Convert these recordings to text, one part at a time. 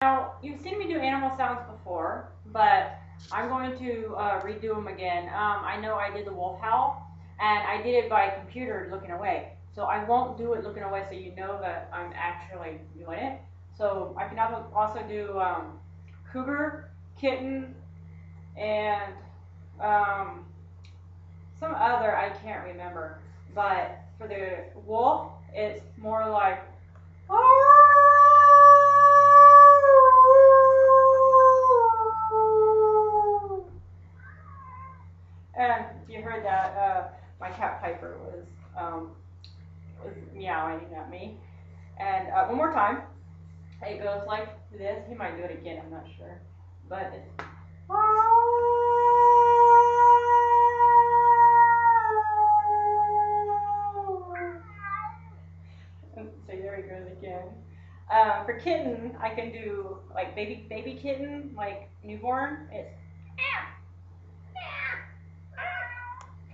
Now, you've seen me do animal sounds before, but I'm going to redo them again. I know I did the wolf howl, and I did it by computer looking away. So I won't do it looking away so you know that I'm actually doing it. So I can also do cougar, kitten, and um, some other I can't remember. But for the wolf, it's more like and if you heard that, my cat Piper was meowing at me. And one more time, it goes like this. He might do it again. I'm not sure, but it's so there he goes again. For kitten, I can do like baby kitten, like newborn. It's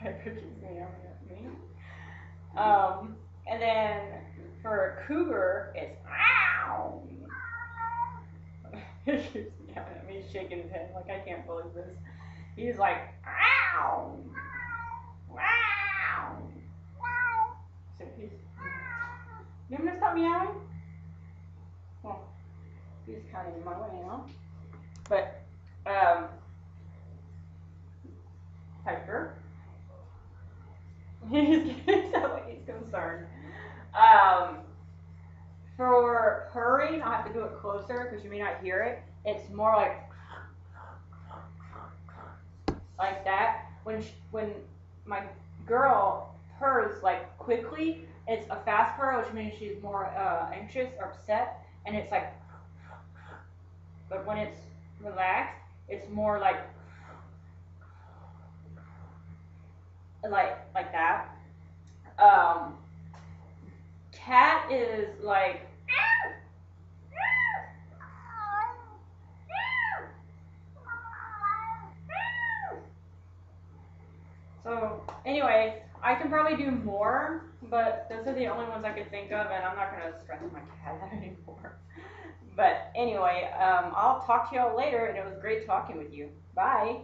Piper keeps meowing at me. And then for cougar, it's ow. He keeps meowing at me, shaking his head like I can't believe this. He's like ow, ow. So you gonna stop meowing? Well, he's kind of in my way now. But Piper, he's sounds like he's concerned. Um, For purring, I'll have to do it closer because you may not hear it. It's more like that. When my girl purrs like quickly, it's a fast purr, which means she's more anxious or upset, and it's like. But when it's relaxed, it's more like that. Um, cat is like. So anyway, I can probably do more, but those are the only ones I could think of, and I'm not gonna stress my cat out anymore. But anyway, I'll talk to y'all later, and it was great talking with you. Bye.